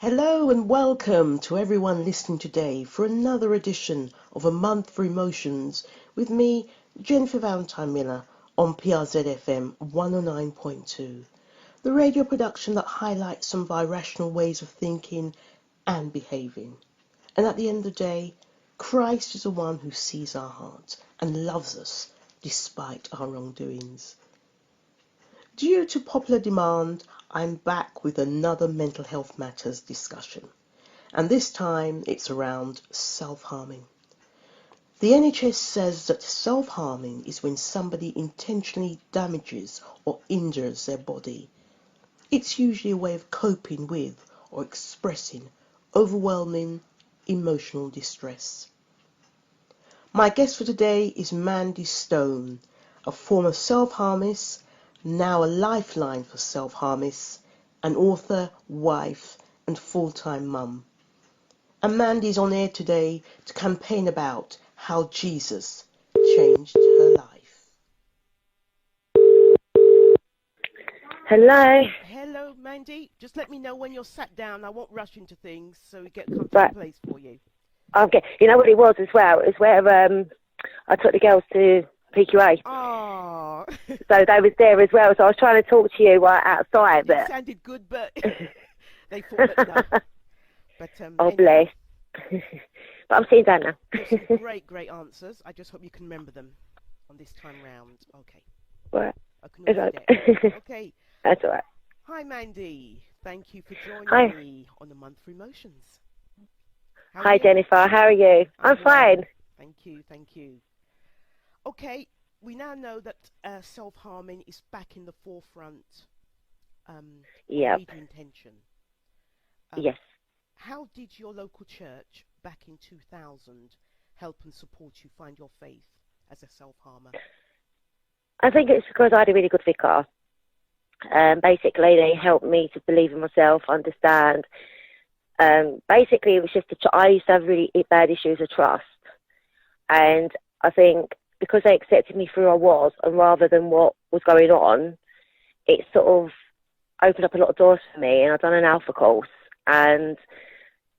Hello and welcome to everyone listening today for another edition of A Month for Emotions with me, Jennifer Valentine-Miller, on PRZ FM 109.2, the radio production that highlights some of our rational ways of thinking and behaving. And at the end of the day, Christ is the one who sees our hearts and loves us despite our wrongdoings. Due to popular demand, I'm back with another mental health matters discussion, and this time it's around self-harming. The NHS says that self-harming is when somebody intentionally damages or injures their body. It's usually a way of coping with or expressing overwhelming emotional distress. My guest for today is Mandy Stone, a former self-harmist, now a lifeline for self-harmists, an author, wife, and full-time mum. And Mandy's on air today to campaign about how Jesus changed her life. Hello. Hello, Mandy. Just let me know when you're sat down. I won't rush into things, so we get a comfortable place for you. Okay. You know what it was as well? It's where I took the girls to PQA. Oh. So they was there as well. So I was trying to talk to you right outside, but It sounded good, but they thought that no. But oh anyway. bless. But I'm sitting down now. Some great answers. I just hope you can remember them on this time round. Okay. Right. I can always forget. Okay. That's all right. Hi, Mandy. Thank you for joining Hi. me on the Month for Emotions. How are Hi, you? Jennifer. How are you? I'm well. fine. Thank you. Okay, we now know that self-harming is back in the forefront of Yep. media intention. Yes. How did your local church back in 2000 help and support you find your faith as a self-harmer? I think it's because I had a really good vicar. Basically, they helped me to believe in myself, understand. Basically, it was just I used to have really bad issues of trust, and I think because they accepted me for who I was, and rather than what was going on, it sort of opened up a lot of doors for me. And I've done an alpha course, and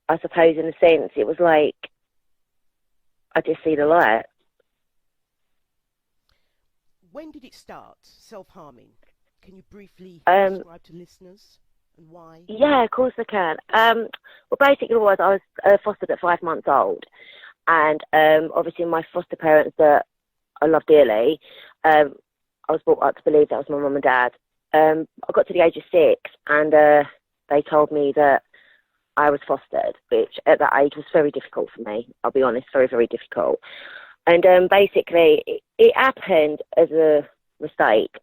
I suppose in a sense it was like I just see the light. When did it start, self-harming? Can you briefly describe to listeners and why? Yeah, of course I can. Well, basically I was fostered at 5 months old, and obviously my foster parents that I love dearly, I was brought up to believe that was my mum and dad. I got to the age of 6, and they told me that I was fostered, which at that age was very difficult for me. I'll be honest, very, very difficult. And basically, it happened as a mistake.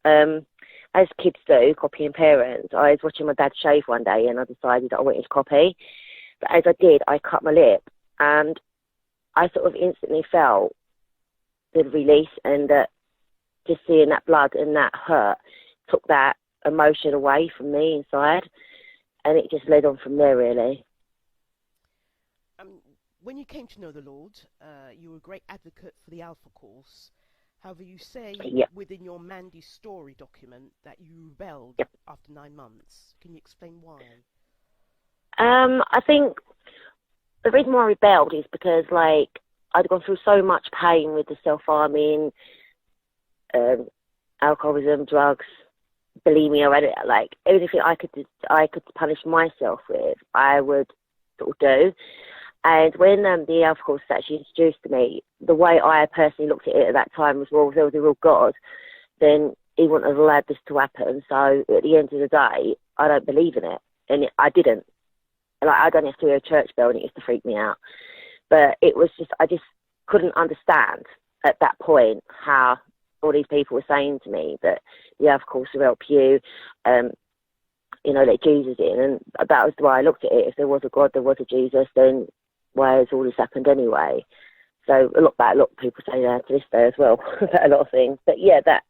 As kids do, copying parents. I was watching my dad shave one day, and I decided I wanted to copy. But as I did, I cut my lip, and I sort of instantly felt the release, and that just seeing that blood and that hurt took that emotion away from me inside, and it just led on from there, really. When you came to know the Lord, you were a great advocate for the Alpha course. However, you say within your Mandy story document that you rebelled after 9 months. Can you explain why? I think the reason why I rebelled is because, like, I'd gone through so much pain with the self-harming, alcoholism, drugs, bulimia, like everything I could punish myself with, I would sort of do. And when the Alpha course was actually introduced to me, the way I personally looked at it at that time was, well, if there was a real God, then he wouldn't have allowed this to happen. So at the end of the day, I don't believe in it. And I didn't. Like, I'd only have to hear a church bell, and it used to freak me out. But it was just, I just couldn't understand at that point how all these people were saying to me that the Alpha course will help you, let Jesus in. And that was the way I looked at it. If there was a God, there was a Jesus, then why has all this happened anyway? So a lot of people say that to this day as well about a lot of things. But yeah, that's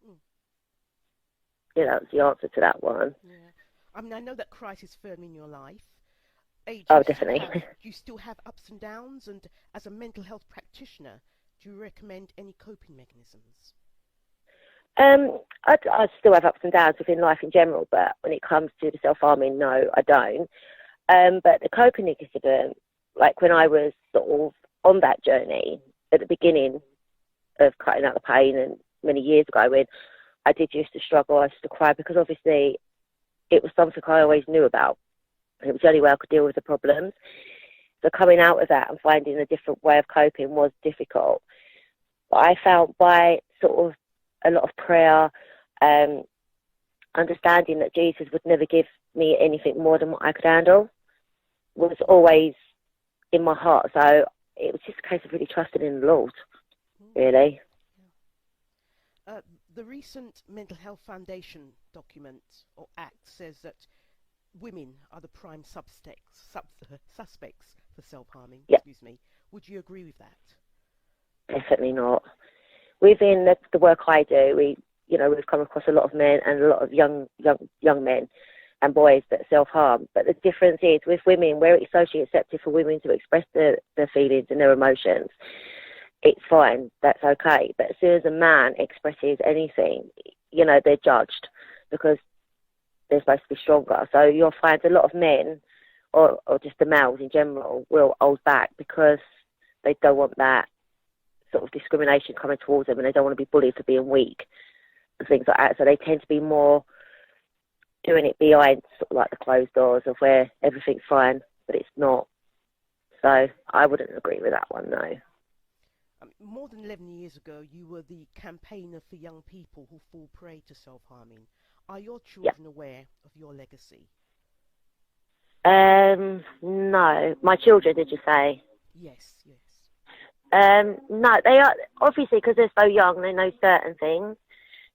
the answer to that one. Yeah. I know that Christ is firm in your life. Definitely. Do you still have ups and downs? And as a mental health practitioner, do you recommend any coping mechanisms? I still have ups and downs within life in general, but when it comes to the self-harming, no, I don't. But the coping incident, like when I was sort of on that journey at the beginning of cutting out the pain and many years ago when I did used to struggle, I used to cry because obviously it was something I always knew about. It was the only way I could deal with the problems. So coming out of that and finding a different way of coping was difficult. But I found by sort of a lot of prayer, understanding that Jesus would never give me anything more than what I could handle was always in my heart. So it was just a case of really trusting in the Lord, really. The recent Mental Health Foundation document or act says that women are the prime suspects for self-harming. Yeah. Excuse me. Would you agree with that? Definitely not. Within the work I do, we've come across a lot of men and a lot of young men and boys that self-harm. But the difference is with women, where it's socially accepted for women to express their feelings and their emotions, it's fine, that's okay. But as soon as a man expresses anything, they're judged because they're supposed to be stronger. So you'll find a lot of men, or just the males in general, will hold back because they don't want that sort of discrimination coming towards them, and they don't want to be bullied for being weak and things like that. So they tend to be more doing it behind sort of like the closed doors of where everything's fine, but it's not. So I wouldn't agree with that one, no. More than 11 years ago, you were the campaigner for young people who fall prey to self-harming. Are your children aware of your legacy? No. My children, did you say? Yes. No, they are, obviously, because they're so young, they know certain things,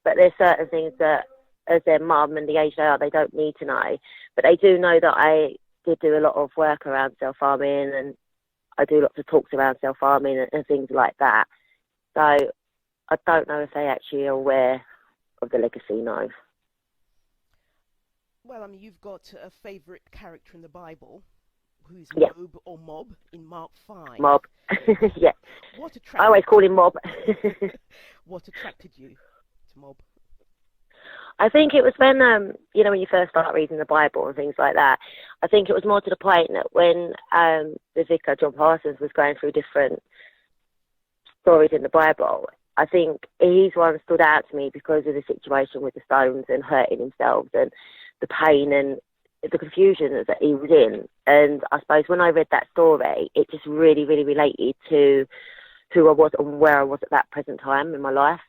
but there's certain things that, as their mum and the age they are, they don't need to know. But they do know that I did do a lot of work around self-harming, and I do lots of talks around self-harming and things like that. So I don't know if they actually are aware of the legacy, no. Well, you've got a favourite character in the Bible, who is Mob in Mark 5. Mob, yeah. I always call him Mob. What attracted you to Mob? I think it was when, when you first start reading the Bible and things like that, I think it was more to the point that when the vicar, John Parsons, was going through different stories in the Bible, I think his one stood out to me because of the situation with the stones and hurting himself and the pain and the confusion that he was in. And I suppose when I read that story, it just really, really related to who I was and where I was at that present time in my life.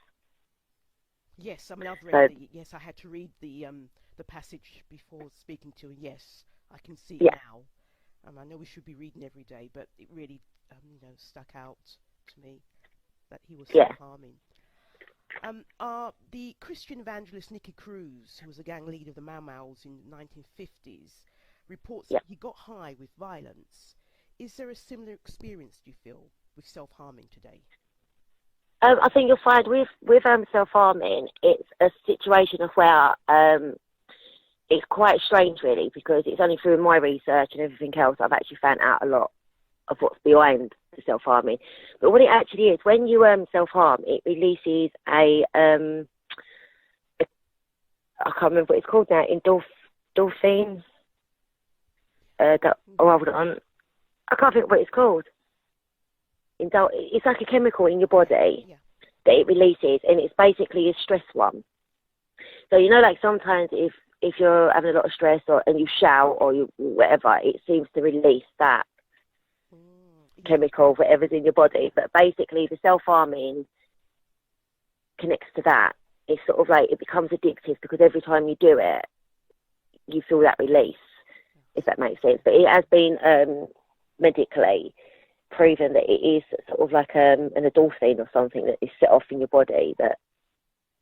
Yes, I've read I had to read the passage before speaking to you. Yes, I can see it now. I know we should be reading every day, but it really, stuck out to me that he was self-harming. The Christian evangelist Nicky Cruz, who was a gang leader of the Mau Mau's in the 1950s, reports that he got high with violence. Is there a similar experience, do you feel, with self-harming today? I think you'll find with self-harming, it's a situation of where it's quite strange, really, because it's only through my research and everything else I've actually found out a lot of what's behind the self-harming. But what it actually is, when you self-harm, it releases I can't remember what it's called now, endorphin. Hold on. I can't think what it's called. It's like a chemical in your body that it releases, and it's basically a stress one. So like sometimes if you're having a lot of stress and you shout or you whatever, it seems to release that chemical, whatever's in your body. But basically, the self-harming connects to that. It's sort of like it becomes addictive because every time you do it, you feel that release, if that makes sense. But it has been medically proven that it is sort of like an endorphin or something that is set off in your body that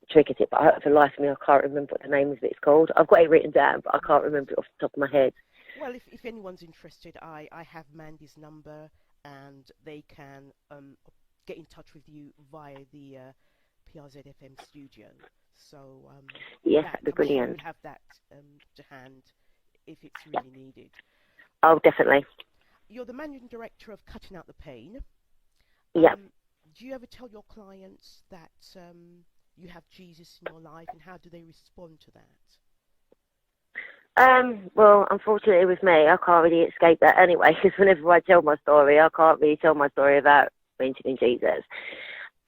triggers it. But for the life of me, I can't remember what the name of it's called. I've got it written down, but I can't remember it off the top of my head. Well, if anyone's interested, I have Mandy's number, and they can get in touch with you via the PRZ FM studio. So that'd be brilliant. You have that to hand if it's really needed. Oh, definitely. You're the managing director of Cutting Out the Pain. Yeah. Do you ever tell your clients that you have Jesus in your life, and how do they respond to that? Well, unfortunately with me, I can't really escape that anyway, because whenever I tell my story, I can't really tell my story about mentioning Jesus.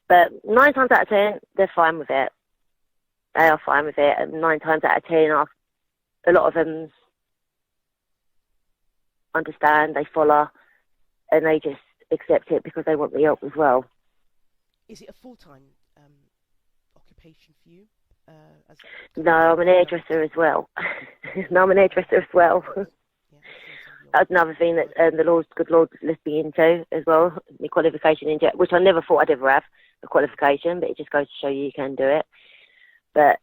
But 9 times out of 10, they're fine with it. They are fine with it. And 9 times out of 10, a lot of them understand, they follow, and they just accept it because they want the help as well. Is it a full-time occupation for you? No, I'm an hairdresser as well. No, I'm an hairdresser as well. That's another thing that the good Lord lets me into as well, the qualification in which I never thought I'd ever have, a qualification, but it just goes to show you can do it. But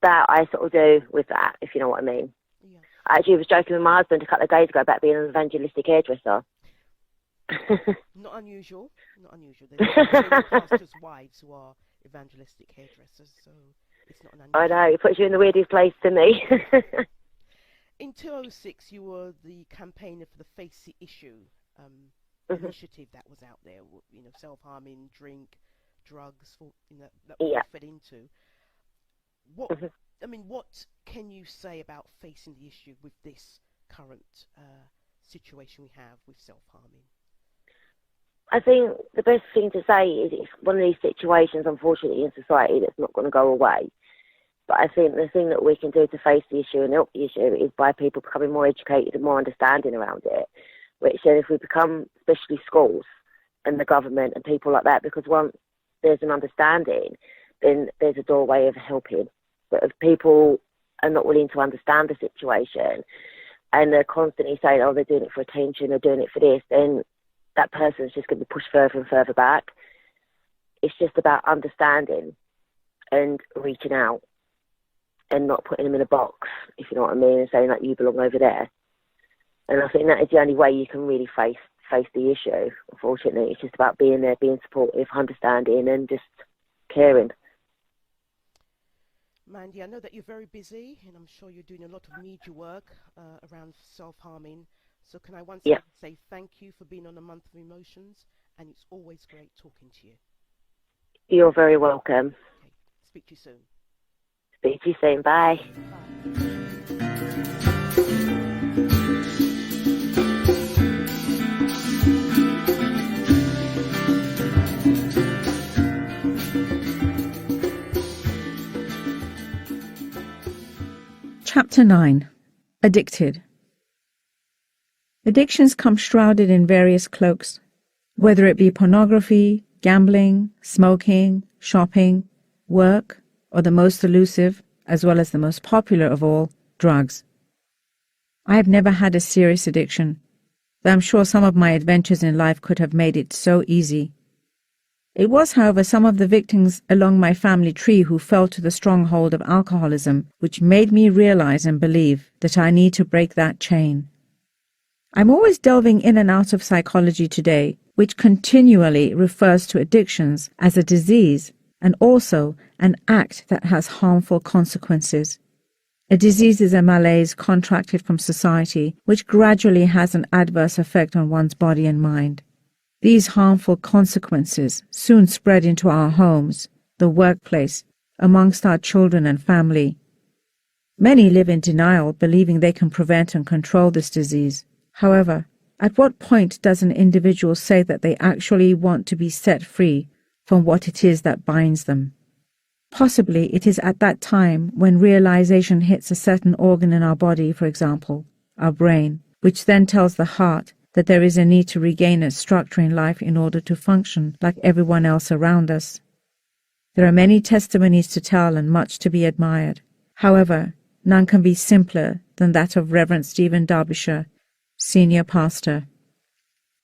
that I sort of do with that, if you know what I mean. Yeah. I actually was joking with my husband a couple of days ago about being an evangelistic hairdresser. Not unusual. There's pastors' wives who are evangelistic hairdressers, so it's not an unusual. I know, it puts you in the weirdest place to me. In 2006, you were the campaigner for the Face the Issue initiative that was out there. You know, self-harming, drink, drugs, that we fed into. What I mean, what can you say about facing the issue with this current situation we have with self-harming? I think the best thing to say is it's one of these situations, unfortunately, in society that's not going to go away. But I think the thing that we can do to face the issue and help the issue is by people becoming more educated and more understanding around it. Which then if we become, especially schools and the government and people like that, because once there's an understanding, then there's a doorway of helping. But if people are not willing to understand the situation and they're constantly saying, oh, they're doing it for attention, they're doing it for this, then that person's just going to be pushed further and further back. It's just about understanding and reaching out and not putting them in a box, if you know what I mean, and saying that you belong over there. And I think that is the only way you can really face the issue, unfortunately. It's just about being there, being supportive, understanding, and just caring. Mandy, I know that you're very busy, and I'm sure you're doing a lot of media work around self-harming. So can I once again say thank you for being on A Month of Emotions, and it's always great talking to you. You're very welcome. Okay. Speak to you soon. Speak to you soon. Bye. Chapter 9. Addicted. Addictions come shrouded in various cloaks, whether it be pornography, gambling, smoking, shopping, work, or the most elusive, as well as the most popular of all, drugs. I have never had a serious addiction, though I'm sure some of my adventures in life could have made it so easy. It was, however, some of the victims along my family tree who fell to the stronghold of alcoholism which made me realize and believe that I need to break that chain. I'm always delving in and out of psychology today, which continually refers to addictions as a disease and also an act that has harmful consequences. A disease is a malaise contracted from society which gradually has an adverse effect on one's body and mind. These harmful consequences soon spread into our homes, the workplace, amongst our children and family. Many live in denial, believing they can prevent and control this disease. However, at what point does an individual say that they actually want to be set free from what it is that binds them? Possibly it is at that time when realization hits a certain organ in our body, for example, our brain, which then tells the heart that there is a need to regain its structure in life in order to function like everyone else around us. There are many testimonies to tell and much to be admired. However, none can be simpler than that of Reverend Stephen Derbyshire, senior pastor.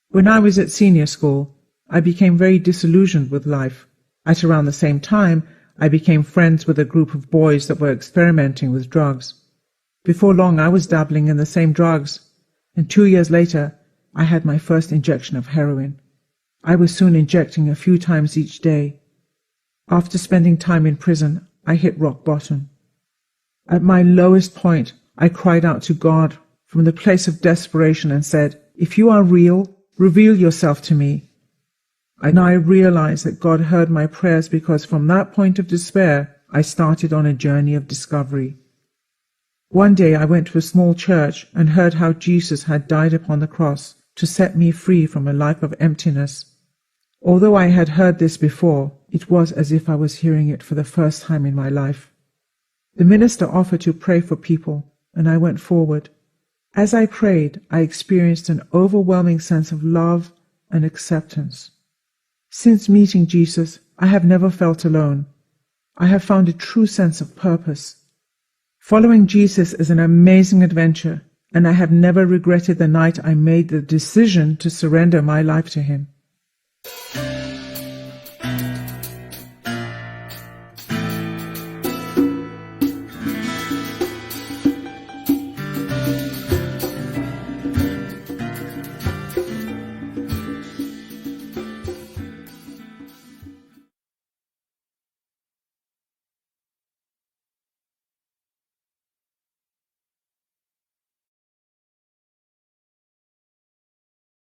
When I was at senior school, I became very disillusioned with life. At around the same time, I became friends with a group of boys that were experimenting with drugs. Before long, I was dabbling in the same drugs, and 2 years later, I had my first injection of heroin. I was soon injecting a few times each day. After spending time in prison, I hit rock bottom. At my lowest point, I cried out to God from the place of desperation and said, "If you are real, reveal yourself to me." And I realized that God heard my prayers because from that point of despair, I started on a journey of discovery. One day I went to a small church and heard how Jesus had died upon the cross to set me free from a life of emptiness. Although I had heard this before, it was as if I was hearing it for the first time in my life. The minister offered to pray for people, and I went forward. As I prayed, I experienced an overwhelming sense of love and acceptance. Since meeting Jesus, I have never felt alone. I have found a true sense of purpose. Following Jesus is an amazing adventure, and I have never regretted the night I made the decision to surrender my life to him.